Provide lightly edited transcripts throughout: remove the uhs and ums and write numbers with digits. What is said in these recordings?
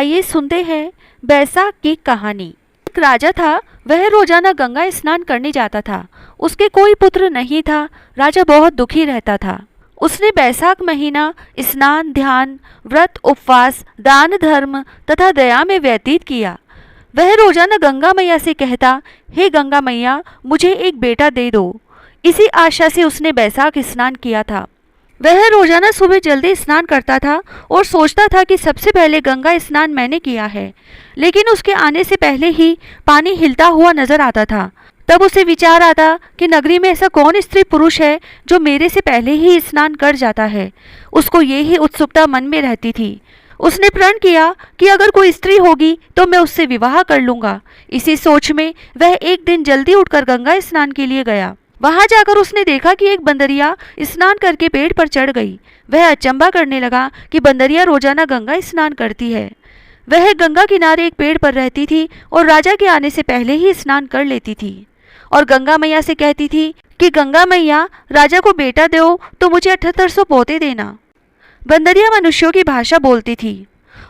आइए सुनते हैं बैसाख की कहानी। एक राजा था, वह रोजाना गंगा स्नान करने जाता था। उसके कोई पुत्र नहीं था। राजा बहुत दुखी रहता था। उसने बैसाख महीना स्नान, ध्यान, व्रत, उपवास, दान, धर्म तथा दया में व्यतीत किया। वह रोजाना गंगा मैया से कहता, हे गंगा मैया, मुझे एक बेटा दे दो। इसी आशा से उसने बैसाख स्नान किया था। वह रोजाना सुबह जल्दी स्नान करता था और सोचता था कि सबसे पहले गंगा स्नान मैंने किया है, लेकिन उसके आने से पहले ही पानी हिलता हुआ नजर आता था। तब उसे विचार आता कि नगरी में ऐसा कौन स्त्री पुरुष है जो मेरे से पहले ही स्नान कर जाता है। उसको ये ही उत्सुकता मन में रहती थी। उसने प्रण किया कि अगर कोई स्त्री होगी तो मैं उससे विवाह कर लूंगा। इसी सोच में वह एक दिन जल्दी उठकर गंगा स्नान के लिए गया। वहां जाकर उसने देखा कि एक बंदरिया स्नान करके पेड़ पर चढ़ गई। वह अचंभा करने लगा कि बंदरिया रोजाना गंगा स्नान करती है। वह गंगा किनारे एक पेड़ पर रहती थी और राजा के आने से पहले ही स्नान कर लेती थी और गंगा मैया से कहती थी कि गंगा मैया, राजा को बेटा दो तो मुझे 7800 पोते देना। बंदरिया मनुष्यों की भाषा बोलती थी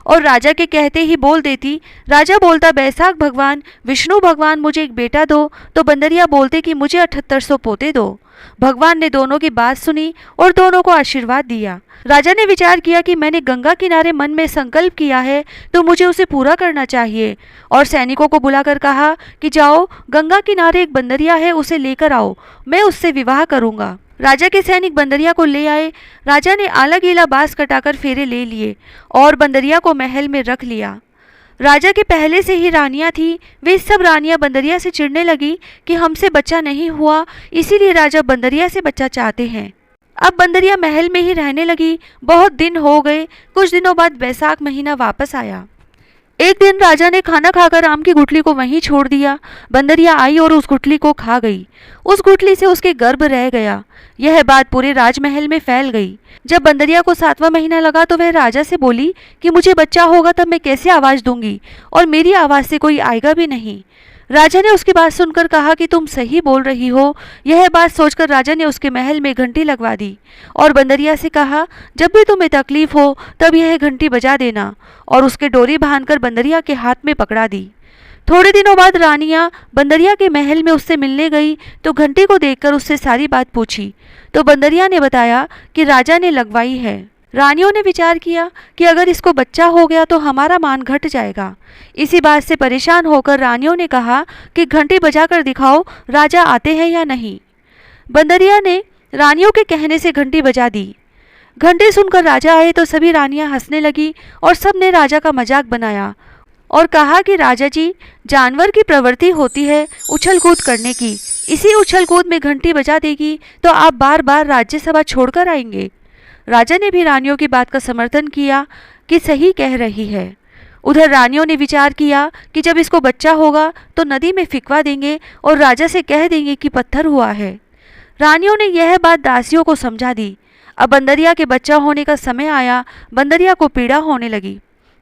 और राजा के कहते ही बोल देती। राजा बोलता, बैसाख भगवान, विष्णु भगवान, मुझे एक बेटा दो, तो बंदरिया बोलते कि मुझे 7800 पोते दो। भगवान ने दोनों की बात सुनी और दोनों को आशीर्वाद दिया। राजा ने विचार किया कि मैंने गंगा किनारे मन में संकल्प किया है तो मुझे उसे पूरा करना चाहिए, और सैनिकों को बुलाकर कहा कि जाओ, गंगा किनारे एक बंदरिया है, उसे लेकर आओ, मैं उससे विवाह करूंगा। राजा के सैनिक बंदरिया को ले आए। राजा ने आला गीला बांस कटाकर फेरे ले लिए और बंदरिया को महल में रख लिया। राजा के पहले से ही रानियां थी। वे सब रानियां बंदरिया से चिढ़ने लगी कि हमसे बच्चा नहीं हुआ, इसीलिए राजा बंदरिया से बच्चा चाहते हैं। अब बंदरिया महल में ही रहने लगी। बहुत दिन हो गए। कुछ दिनों बाद बैसाख महीना वापस आया। एक दिन राजा ने खाना खाकर आम की गुठली को वहीं छोड़ दिया। बंदरिया आई और उस गुठली को खा गई। उस गुठली से उसके गर्भ रह गया। यह बात पूरे राजमहल में फैल गई। जब बंदरिया को 7वां महीना लगा तो वह राजा से बोली कि मुझे बच्चा होगा तब मैं कैसे आवाज दूंगी, और मेरी आवाज से कोई आएगा भी नहीं। राजा ने उसकी बात सुनकर कहा कि तुम सही बोल रही हो। यह बात सोचकर राजा ने उसके महल में घंटी लगवा दी और बंदरिया से कहा, जब भी तुम्हें तकलीफ हो तब यह घंटी बजा देना, और उसके डोरी बांधकर बंदरिया के हाथ में पकड़ा दी। थोड़े दिनों बाद रानियां बंदरिया के महल में उससे मिलने गई तो घंटी को देखकर उससे सारी बात पूछी तो बंदरिया ने बताया कि राजा ने लगवाई है। रानियों ने विचार किया कि अगर इसको बच्चा हो गया तो हमारा मान घट जाएगा। इसी बात से परेशान होकर रानियों ने कहा कि घंटी बजाकर दिखाओ, राजा आते हैं या नहीं। बंदरिया ने रानियों के कहने से घंटी बजा दी। घंटी सुनकर राजा आए तो सभी रानियां हंसने लगी और सब ने राजा का मजाक बनाया और कहा कि राजा जी, जानवर की प्रवृत्ति होती है उछल कूद करने की। इसी उछल कूद में घंटी बजा देगी तो आप बार बार राज्यसभा छोड़कर आएंगे। राजा ने भी रानियों की बात का समर्थन किया कि सही कह रही है। उधर रानियों ने विचार किया कि जब इसको बच्चा होगा तो नदी में फिकवा देंगे और राजा से कह देंगे कि पत्थर हुआ है। रानियों ने यह बात दासियों को समझा दी। अब बंदरिया के बच्चा होने का समय आया। बंदरिया को पीड़ा होने लगी।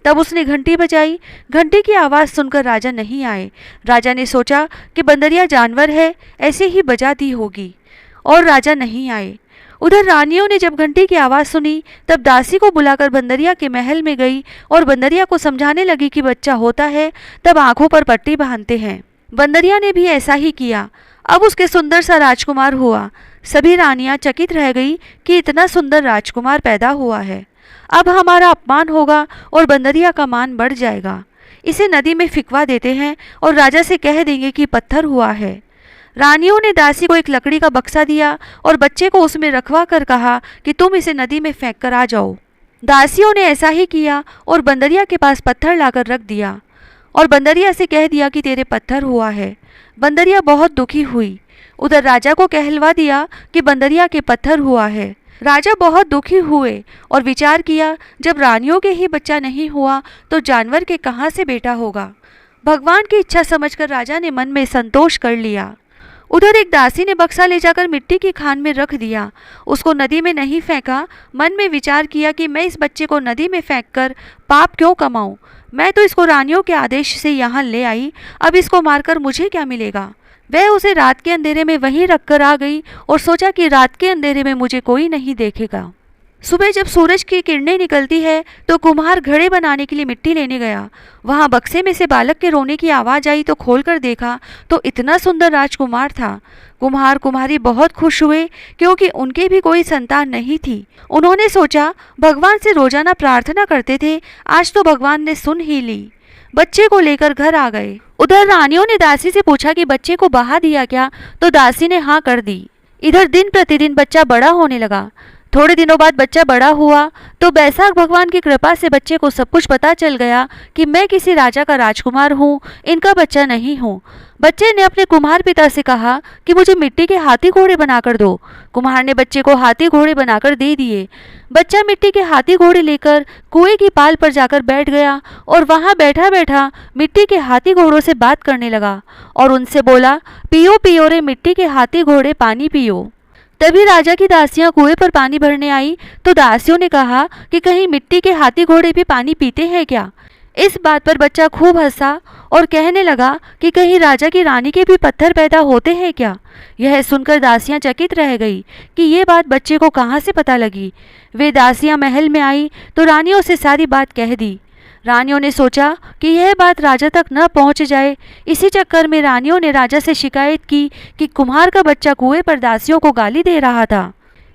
तब उसने घंटी बजाई। घंटी की आवाज़ सुनकर राजा नहीं आए। राजा ने सोचा कि बंदरिया जानवर है, ऐसे ही बजा दी होगी, और राजा नहीं आए। उधर रानियों ने जब घंटी की आवाज़ सुनी तब दासी को बुलाकर बंदरिया के महल में गई और बंदरिया को समझाने लगी कि बच्चा होता है तब आंखों पर पट्टी बांधते हैं। बंदरिया ने भी ऐसा ही किया। अब उसके सुंदर सा राजकुमार हुआ। सभी रानियां चकित रह गई कि इतना सुंदर राजकुमार पैदा हुआ है। अब हमारा अपमान होगा और बंदरिया का मान बढ़ जाएगा। इसे नदी में फिकवा देते हैं और राजा से कह देंगे कि पत्थर हुआ है। रानियों ने दासी को एक लकड़ी का बक्सा दिया और बच्चे को उसमें रखवा कर कहा कि तुम इसे नदी में फेंक कर आ जाओ। दासियों ने ऐसा ही किया और बंदरिया के पास पत्थर लाकर रख दिया और बंदरिया से कह दिया कि तेरे पत्थर हुआ है। बंदरिया बहुत दुखी हुई। उधर राजा को कहलवा दिया कि बंदरिया के पत्थर हुआ है। राजा बहुत दुखी हुए और विचार किया, जब रानियों के ही बच्चा नहीं हुआ तो जानवर के कहाँ से बेटा होगा। भगवान की इच्छा समझकर राजा ने मन में संतोष कर लिया। उधर एक दासी ने बक्सा ले जाकर मिट्टी की खान में रख दिया। उसको नदी में नहीं फेंका। मन में विचार किया कि मैं इस बच्चे को नदी में फेंककर पाप क्यों कमाऊं। मैं तो इसको रानियों के आदेश से यहाँ ले आई, अब इसको मारकर मुझे क्या मिलेगा। वह उसे रात के अंधेरे में वहीं रखकर आ गई और सोचा कि रात के अंधेरे में मुझे कोई नहीं देखेगा। सुबह जब सूरज की किरणें निकलती है तो कुम्हार घड़े बनाने के लिए मिट्टी लेने गया। वहां बक्से में से बालक के रोने की आवाज आई तो खोलकर देखा तो इतना सुंदर राजकुमार था। कुम्हार कुम्हारी बहुत खुश हुए क्योंकि उनके भी कोई संतान नहीं थी। उन्होंने सोचा भगवान से रोजाना प्रार्थना करते थे, आज तो भगवान ने सुन ही ली। बच्चे को लेकर घर आ गए। उधर रानियों ने दासी से पूछा कि बच्चे को बहा दिया क्या, तो दासी ने हाँ कर दी। इधर दिन प्रतिदिन बच्चा बड़ा होने लगा। थोड़े दिनों बाद बच्चा बड़ा हुआ तो बैसाख भगवान की कृपा से बच्चे को सब कुछ पता चल गया कि मैं किसी राजा का राजकुमार हूँ, इनका बच्चा नहीं हूँ। बच्चे ने अपने कुम्हार पिता से कहा कि मुझे मिट्टी के हाथी घोड़े बनाकर दो। कुम्हार ने बच्चे को हाथी घोड़े बनाकर दे दिए। बच्चा मिट्टी के हाथी घोड़े लेकर कुएं की पाल पर जाकर बैठ गया और वहां बैठा बैठा मिट्टी के हाथी घोड़ों से बात करने लगा और उनसे बोला, पियो पियो रे मिट्टी के हाथी घोड़े पानी पियो। तभी राजा की दासियां कुएं पर पानी भरने आई तो दासियों ने कहा कि कहीं मिट्टी के हाथी घोड़े भी पानी पीते हैं क्या। इस बात पर बच्चा खूब हंसा और कहने लगा कि कहीं राजा की रानी के भी पत्थर पैदा होते हैं क्या। यह सुनकर दासियां चकित रह गई कि ये बात बच्चे को कहाँ से पता लगी। वे दासियां महल में आई तो रानियों से सारी बात कह दी। रानियों ने सोचा कि यह बात राजा तक न पहुंच जाए। इसी चक्कर में रानियों ने राजा से शिकायत की कि कुम्हार का बच्चा कुएं पर दासियों को गाली दे रहा था,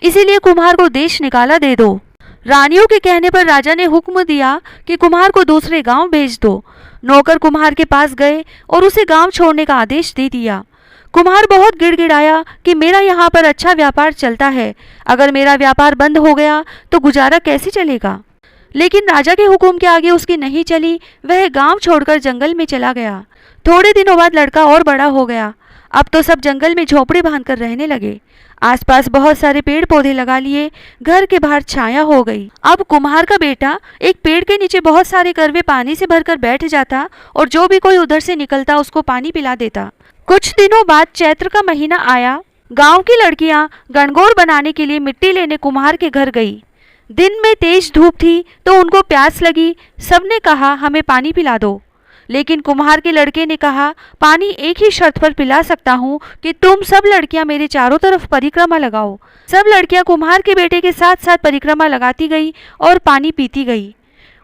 इसीलिए कुम्हार को देश निकाला दे दो। रानियों के कहने पर राजा ने हुक्म दिया कि कुम्हार को दूसरे गांव भेज दो। नौकर कुम्हार के पास गए और उसे गांव छोड़ने का आदेश दे दिया। कुम्हार बहुत गिड़गिड़ाया कि मेरा यहाँ पर अच्छा व्यापार चलता है, अगर मेरा व्यापार बंद हो गया तो गुजारा कैसे चलेगा। लेकिन राजा के हुक्म के आगे उसकी नहीं चली। वह गांव छोड़कर जंगल में चला गया। थोड़े दिनों बाद लड़का और बड़ा हो गया। अब तो सब जंगल में झोपड़ी बांधकर रहने लगे। आसपास बहुत सारे पेड़ पौधे लगा लिए। घर के बाहर छाया हो गई। अब कुम्हार का बेटा एक पेड़ के नीचे बहुत सारे करवे पानी से भरकर बैठ जाता और जो भी कोई उधर से निकलता उसको पानी पिला देता। कुछ दिनों बाद चैत्र का महीना आया। गांव की लड़कियां गणगौर बनाने के लिए मिट्टी लेने कुम्हार के घर गई। दिन में तेज धूप थी तो उनको प्यास लगी। सबने कहा हमें पानी पिला दो, लेकिन कुम्हार के लड़के ने कहा पानी एक ही शर्त पर पिला सकता हूँ कि तुम सब लड़कियां मेरे चारों तरफ परिक्रमा लगाओ। सब लड़कियां कुम्हार के बेटे के साथ साथ परिक्रमा लगाती गई और पानी पीती गई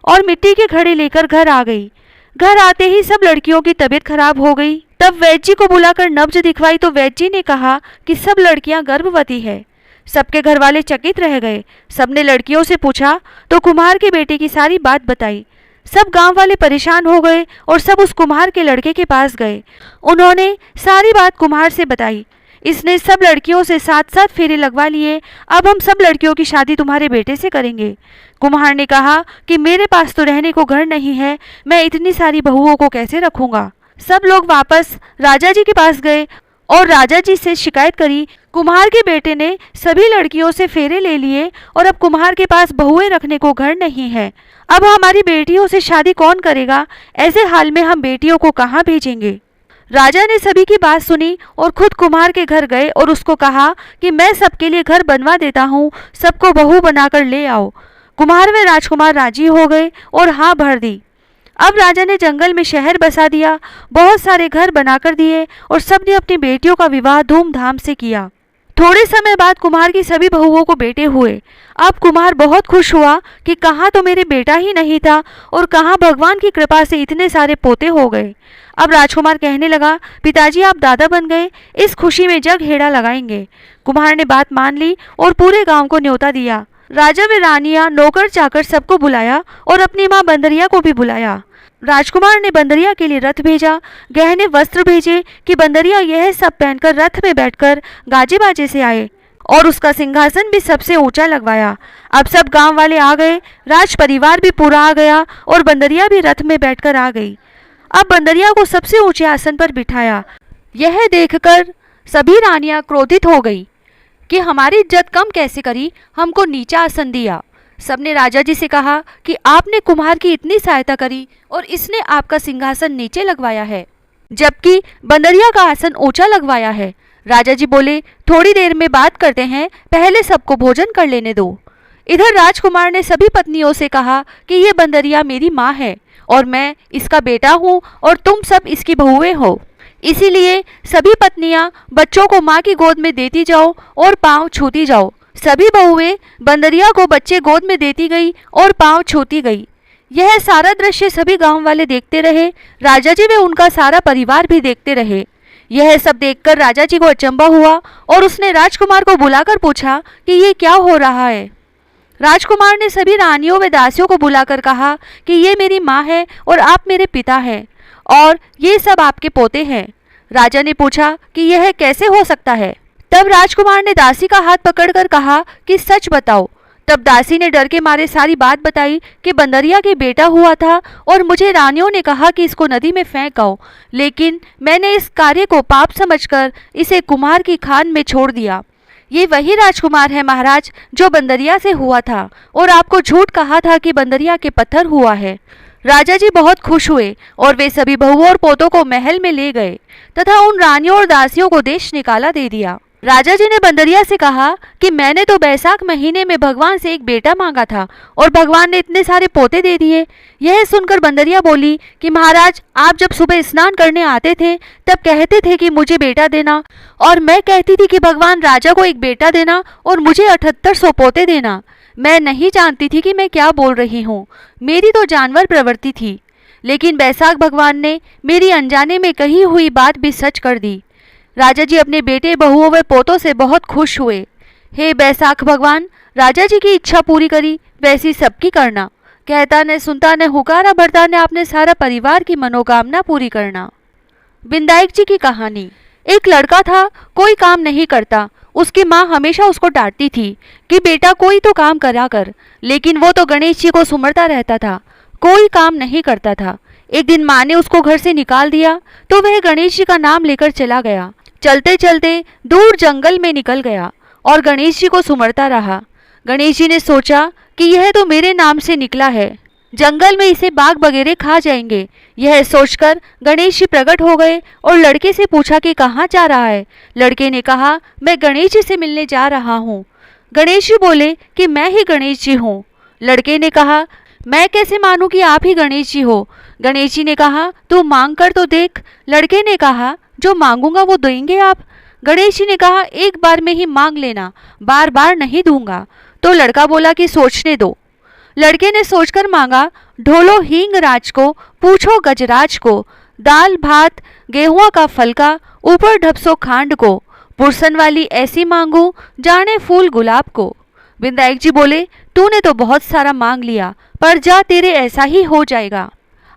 और मिट्टी के घड़े लेकर घर आ गई। घर आते ही सब लड़कियों की तबीयत खराब हो गई। तब वैद्य जी को बुलाकर नब्ज दिखवाई तो वैद्य जी ने कहा कि सब लड़कियां गर्भवती है। सबके घर वाले चकित रह गए। सबने लड़कियों से पूछा तो कुम्हार के बेटे की सारी बात बताई। सब गांव वाले परेशान हो गए और सब उस कुम्हार के लड़के के पास गए। उन्होंने सारी बात कुम्हार से बताई। इसने सब लड़कियों से 7-7 फेरे लगवा लिए। अब हम सब लड़कियों की शादी तुम्हारे बेटे से करेंगे। कुम्हार ने कहा कि मेरे पास तो रहने को घर नहीं है, मैं इतनी सारी बहुओं को कैसे रखूंगा। सब लोग वापस राजा जी के पास गए और राजा जी से शिकायत करी। कुम्हार के बेटे ने सभी लड़कियों से फेरे ले लिए और अब कुम्हार के पास बहुएं रखने को घर नहीं है। अब हमारी बेटियों से शादी कौन करेगा। ऐसे हाल में हम बेटियों को कहाँ भेजेंगे। राजा ने सभी की बात सुनी और खुद कुम्हार के घर गए और उसको कहा कि मैं सबके लिए घर बनवा देता हूँ, सबको बहू बनाकर ले आओ। कुम्हार व राजकुमार राजी हो गए और हाँ भर दी। अब राजा ने जंगल में शहर बसा दिया, बहुत सारे घर बनाकर दिए और सबने अपनी बेटियों का विवाह धूमधाम से किया। थोड़े समय बाद कुम्हार की सभी बहुओं को बेटे हुए। अब कुम्हार बहुत खुश हुआ कि कहाँ तो मेरे बेटा ही नहीं था और कहाँ भगवान की कृपा से इतने सारे पोते हो गए। अब राजकुमार कहने लगा, पिताजी आप दादा बन गए, इस खुशी में जग हेड़ा लगाएंगे। कुम्हार ने बात मान ली और पूरे गांव को न्योता दिया। राजा व रानियां, नौकर चाकर सबको बुलाया और अपनी माँ बंदरिया को भी बुलाया। राजकुमार ने बंदरिया के लिए रथ भेजा, गहने वस्त्र भेजे कि बंदरिया यह सब पहनकर रथ में बैठकर गाजे बाजे से आए और उसका सिंहासन भी सबसे ऊंचा लगवाया। अब सब गांव वाले आ गए, राज परिवार भी पूरा आ गया और बंदरिया भी रथ में बैठकर आ गई। अब बंदरिया को सबसे ऊंचे आसन पर बिठाया। यह देखकर सभी रानियां क्रोधित हो गई कि हमारी इज्जत कम कैसे करी, हमको नीचा आसन दिया। सबने राजा जी से कहा कि आपने कुम्हार की इतनी सहायता करी और इसने आपका सिंहासन नीचे लगवाया है, जबकि बंदरिया का आसन ऊंचा लगवाया है। राजा जी बोले, थोड़ी देर में बात करते हैं, पहले सबको भोजन कर लेने दो। इधर राजकुमार ने सभी पत्नियों से कहा कि ये बंदरिया मेरी माँ है और मैं इसका बेटा हूँ और तुम सब इसकी बहुएं हो, इसीलिए सभी पत्नियां बच्चों को माँ की गोद में देती जाओ और पाँव छूती जाओ। सभी बहुएं बंदरिया को बच्चे गोद में देती गई और पांव छूती गई। यह सारा दृश्य सभी गांव वाले देखते रहे। राजा जी व उनका सारा परिवार भी देखते रहे। यह सब देखकर राजा जी को अचंभा हुआ और उसने राजकुमार को बुलाकर पूछा कि ये क्या हो रहा है। राजकुमार ने सभी रानियों व दासियों को बुलाकर कहा कि ये मेरी माँ है और आप मेरे पिता हैं और ये सब आपके पोते हैं। राजा ने पूछा कि यह कैसे हो सकता है। तब राजकुमार ने दासी का हाथ पकड़कर कहा कि सच बताओ। तब दासी ने डर के मारे सारी बात बताई कि बंदरिया के बेटा हुआ था और मुझे रानियों ने कहा कि इसको नदी में फेंक आओ, लेकिन मैंने इस कार्य को पाप समझकर इसे कुम्हार की खान में छोड़ दिया। ये वही राजकुमार है महाराज जो बंदरिया से हुआ था और आपको झूठ कहा था कि बंदरिया के पत्थर हुआ है। राजा जी बहुत खुश हुए और वे सभी बहुओं और पोतों को महल में ले गए तथा उन रानियों और दासियों को देश निकाला दे दिया। राजा जी ने बंदरिया से कहा कि मैंने तो बैसाख महीने में भगवान से एक बेटा मांगा था और भगवान ने इतने सारे पोते दे दिए। यह सुनकर बंदरिया बोली कि महाराज, आप जब सुबह स्नान करने आते थे तब कहते थे कि मुझे बेटा देना, और मैं कहती थी कि भगवान राजा को एक बेटा देना और मुझे 7800 पोते देना। मैं नहीं जानती थी कि मैं क्या बोल रही हूँ। मेरी तो जानवर प्रवृत्ति थी, लेकिन बैसाख भगवान ने मेरी अनजाने में कही हुई बात भी सच कर दी। राजा जी अपने बेटे, बहुओं व पोतों से बहुत खुश हुए। हे बैसाख भगवान, राजा जी की इच्छा पूरी करी वैसी सबकी करना। कहता ने सुनता ने हुकारा भरता ने अपने सारा परिवार की मनोकामना पूरी करना। बिंदाईक जी की कहानी। एक लड़का था, कोई काम नहीं करता। उसकी माँ हमेशा उसको डांटती थी कि बेटा कोई तो काम करा कर, लेकिन वो तो गणेश जी को सुमरता रहता था, कोई काम नहीं करता था। एक दिन माँ ने उसको घर से निकाल दिया तो वह गणेश जी का नाम लेकर चला गया। चलते चलते दूर जंगल में निकल गया और गणेश जी को सुमरता रहा। गणेश जी ने सोचा कि यह तो मेरे नाम से निकला है, जंगल में इसे बाघ वगैरह खा जाएंगे। यह सोचकर गणेश जी प्रकट हो गए और लड़के से पूछा कि कहाँ जा रहा है। लड़के ने कहा, मैं गणेश जी से मिलने जा रहा हूँ। गणेश जी बोले कि मैं ही गणेश जी हूँ। लड़के ने कहा, मैं कैसे मानूं कि आप ही गणेश जी हो। गणेश जी ने कहा, तू मांग कर तो देख। लड़के ने कहा, जो मांगूंगा वो देंगे आप। गणेश जी ने कहा, एक बार में ही मांग लेना, बार बार नहीं दूंगा। तो लड़का बोला कि सोचने दो। लड़के ने सोचकर मांगा, ढोलो हींग राज को, पूछो गजराज को, दाल भात गेहुआ का फलका, ऊपर ढपसो खांड को, पुरसन वाली ऐसी मांगू जाने फूल गुलाब को। बिंदाईक जी बोले, तूने तो बहुत सारा मांग लिया, पर जा तेरे ऐसा ही हो जाएगा,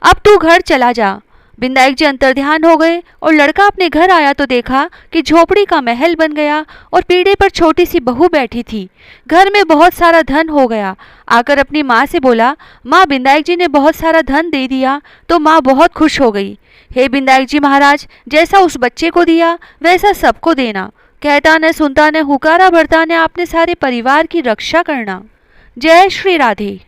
अब तू घर चला जा। बिंदाईक जी अंतर्ध्यान हो गए और लड़का अपने घर आया तो देखा कि झोपड़ी का महल बन गया और पीढ़े पर छोटी सी बहू बैठी थी। घर में बहुत सारा धन हो गया। आकर अपनी माँ से बोला, माँ, बिंदाईक जी ने बहुत सारा धन दे दिया। तो माँ बहुत खुश हो गई। हे बिंदाईक जी महाराज, जैसा उस बच्चे को दिया वैसा सबको देना। कहता न सुनता न हुकारा भरता न अपने सारे परिवार की रक्षा करना। जय श्री राधे।